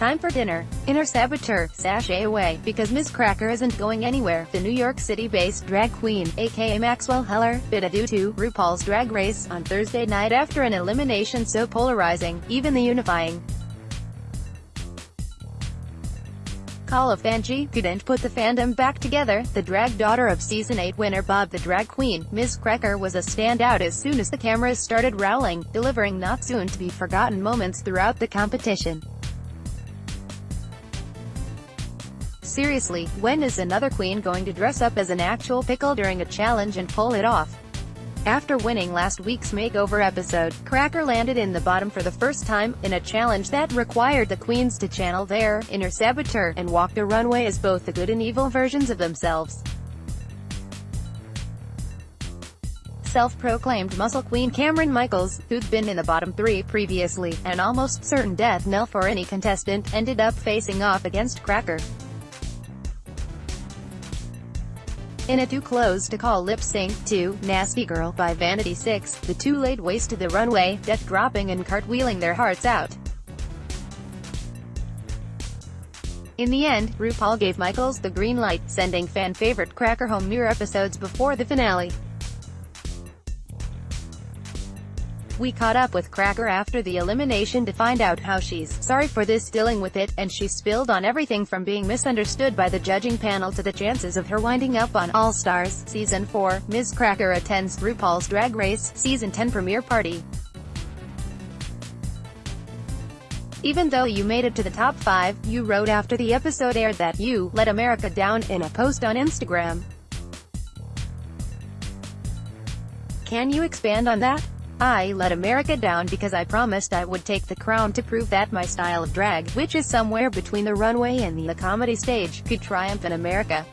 Time for dinner. Inner saboteur, sashay away, because Ms. Cracker isn't going anywhere. The New York City-based drag queen, aka Maxwell Heller, bid adieu to RuPaul's Drag Race on Thursday night after an elimination so polarizing, even the unifying Call of Banshee couldn't put the fandom back together. The drag daughter of Season 8 winner Bob the Drag Queen, Ms. Cracker, was a standout as soon as the cameras started rolling, delivering not soon-to-be-forgotten moments throughout the competition. Seriously, when is another queen going to dress up as an actual pickle during a challenge and pull it off? After winning last week's makeover episode, Cracker landed in the bottom for the first time, in a challenge that required the queens to channel their inner saboteur, and walk the runway as both the good and evil versions of themselves. Self-proclaimed muscle queen Cameron Michaels, who'd been in the bottom 3 previously, an almost certain death knell for any contestant, ended up facing off against Cracker. In a too-close-to-call lip-sync to "Nasty Girl" by Vanity 6, the two laid waste to the runway, death-dropping and cartwheeling their hearts out. In the end, RuPaul gave Michaels the green light, sending fan-favorite Cracker home mere episodes before the finale. We caught up with Cracker after the elimination to find out how she's sorry for this, dealing with it, and she spilled on everything from being misunderstood by the judging panel to the chances of her winding up on All Stars Season 4. Ms. Cracker attends RuPaul's Drag Race Season 10 premiere party. Even though you made it to the top 5, you wrote after the episode aired that you let America down in a post on Instagram. Can you expand on that? I let America down because I promised I would take the crown to prove that my style of drag, which is somewhere between the runway and the comedy stage, could triumph in America.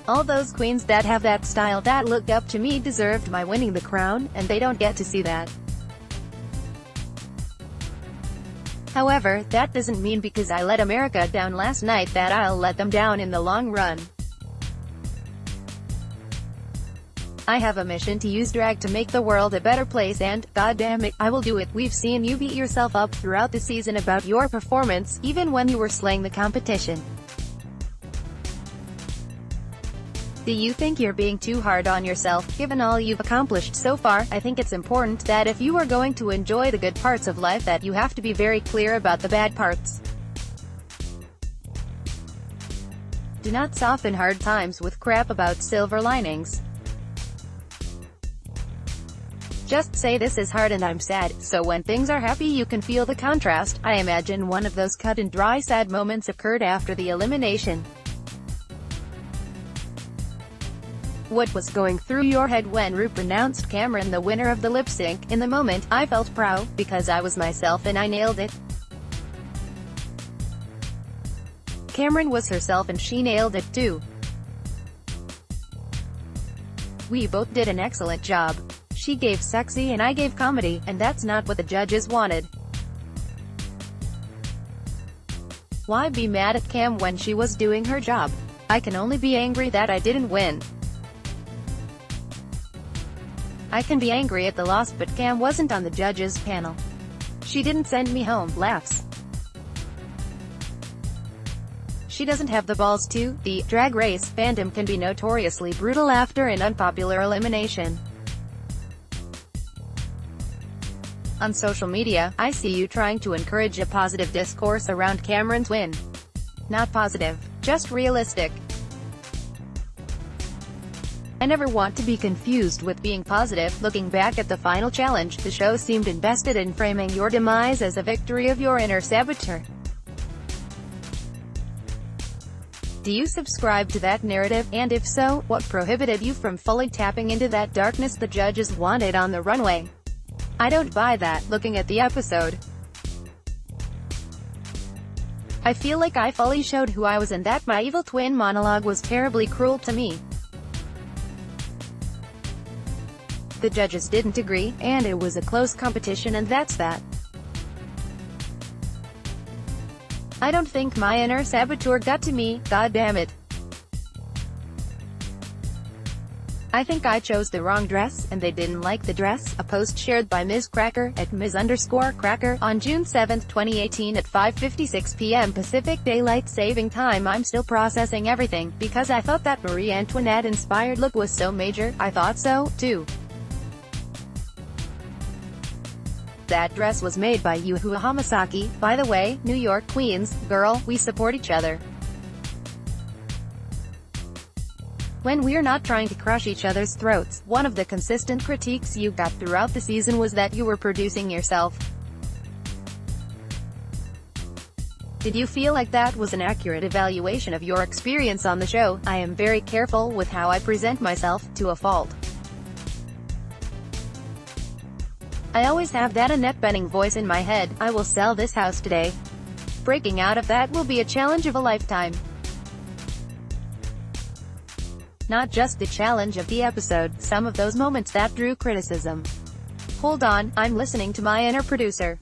All those queens that have that style that looked up to me deserved my winning the crown, and they don't get to see that. However, that doesn't mean because I let America down last night that I'll let them down in the long run. I have a mission to use drag to make the world a better place, and, goddamn it, I will do it. We've seen you beat yourself up throughout the season about your performance, even when you were slaying the competition. Do you think you're being too hard on yourself, given all you've accomplished so far? I think it's important that if you are going to enjoy the good parts of life that you have to be very clear about the bad parts. Do not soften hard times with crap about silver linings. Just say this is hard and I'm sad, so when things are happy you can feel the contrast. I imagine one of those cut and dry sad moments occurred after the elimination. What was going through your head when Ru pronounced Cameron the winner of the lip sync? In the moment, I felt proud, because I was myself and I nailed it. Cameron was herself and she nailed it too. We both did an excellent job. She gave sexy and I gave comedy, and that's not what the judges wanted. Why be mad at Cam when she was doing her job? I can only be angry that I didn't win. I can be angry at the loss, but Cam wasn't on the judges' panel. She didn't send me home. Laughs. She doesn't have the balls to. The Drag Race fandom can be notoriously brutal after an unpopular elimination. On social media, I see you trying to encourage a positive discourse around Cameron's win. Not positive, just realistic. I never want to be confused with being positive. Looking back at the final challenge, the show seemed invested in framing your demise as a victory of your inner saboteur. Do you subscribe to that narrative? And if so, what prohibited you from fully tapping into that darkness the judges wanted on the runway? I don't buy that, looking at the episode. I feel like I fully showed who I was and that my evil twin monologue was terribly cruel to me. The judges didn't agree, and it was a close competition, and that's that. I don't think my inner saboteur got to me, god damn it. I think I chose the wrong dress, and they didn't like the dress. A post shared by Ms. Cracker, at Ms_Cracker, on June 7, 2018 at 5:56 p.m. Pacific Daylight Saving Time. I'm still processing everything, because I thought that Marie Antoinette-inspired look was so major. I thought so, too. That dress was made by Yuhu Hamasaki. By the way, New York Queens, girl, we support each other. When we're not trying to crush each other's throats. One of the consistent critiques you got throughout the season was that you were producing yourself. Did you feel like that was an accurate evaluation of your experience on the show? I am very careful with how I present myself, to a fault. I always have that Annette Bening voice in my head, I will sell this house today. Breaking out of that will be a challenge of a lifetime. Not just the challenge of the episode, some of those moments that drew criticism. Hold on, I'm listening to my inner producer.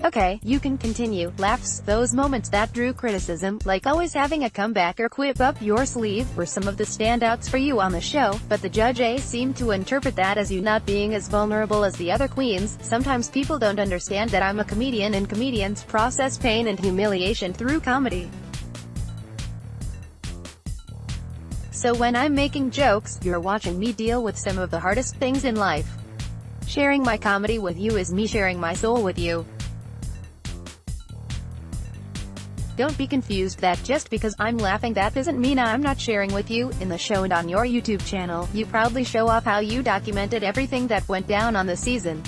Okay, you can continue. Laughs. Those moments that drew criticism, like always having a comeback or quip up your sleeve, were some of the standouts for you on the show, but the judges seemed to interpret that as you not being as vulnerable as the other queens. Sometimes people don't understand that I'm a comedian and comedians process pain and humiliation through comedy. So when I'm making jokes, you're watching me deal with some of the hardest things in life. Sharing my comedy with you is me sharing my soul with you. Don't be confused that just because I'm laughing that doesn't mean I'm not sharing with you. In the show and on your YouTube channel, you proudly show off how you documented everything that went down on the season.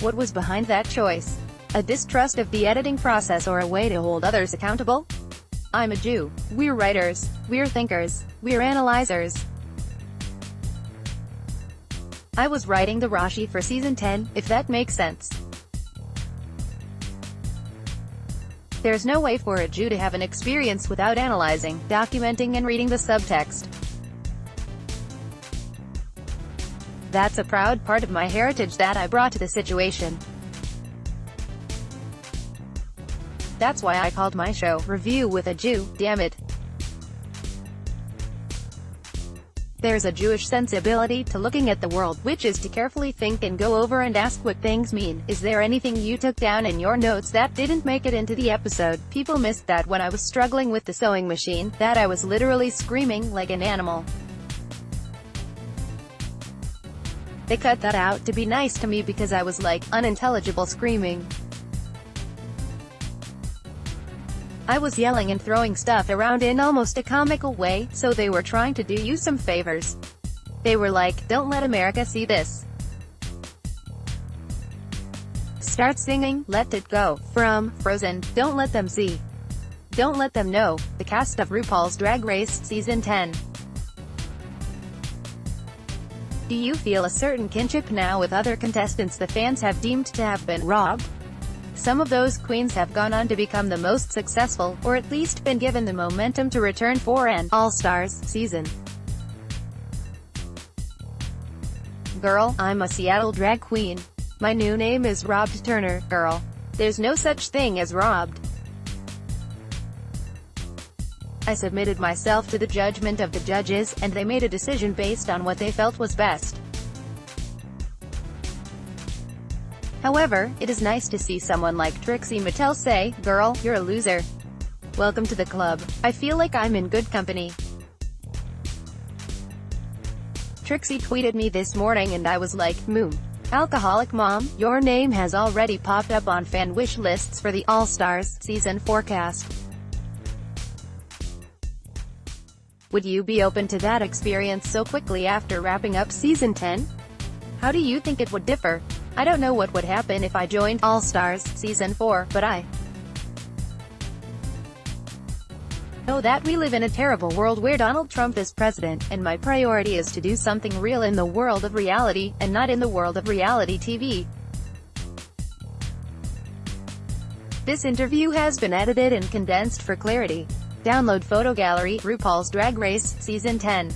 What was behind that choice? A distrust of the editing process or a way to hold others accountable? I'm a Jew. We're writers. We're thinkers. We're analyzers. I was writing the Rashi for season 10, if that makes sense. There's no way for a Jew to have an experience without analyzing, documenting and reading the subtext. That's a proud part of my heritage that I brought to the situation. That's why I called my show, Review with a Jew, damn it. There's a Jewish sensibility to looking at the world, which is to carefully think and go over and ask what things mean. Is there anything you took down in your notes that didn't make it into the episode? People missed that when I was struggling with the sewing machine, that I was literally screaming like an animal. They cut that out to be nice to me because I was like, unintelligible screaming. I was yelling and throwing stuff around in almost a comical way, so they were trying to do you some favors. They were like, don't let America see this. Start singing, Let It Go, from Frozen, don't let them see. Don't let them know. The cast of RuPaul's Drag Race, Season 10. Do you feel a certain kinship now with other contestants the fans have deemed to have been robbed? Some of those queens have gone on to become the most successful, or at least been given the momentum to return for an All-Stars season. Girl, I'm a Seattle drag queen. My new name is Robbed Turner, girl. There's no such thing as robbed. I submitted myself to the judgment of the judges, and they made a decision based on what they felt was best. However, it is nice to see someone like Trixie Mattel say, girl, you're a loser. Welcome to the club. I feel like I'm in good company. Trixie tweeted me this morning and I was like, alcoholic mom, your name has already popped up on fan wish lists for the All-Stars season forecast. Would you be open to that experience so quickly after wrapping up season 10? How do you think it would differ? I don't know what would happen if I joined All-Stars season 4, but I know that we live in a terrible world where Donald Trump is president, and my priority is to do something real in the world of reality, and not in the world of reality TV. This interview has been edited and condensed for clarity. Download photo gallery, RuPaul's Drag Race, Season 10.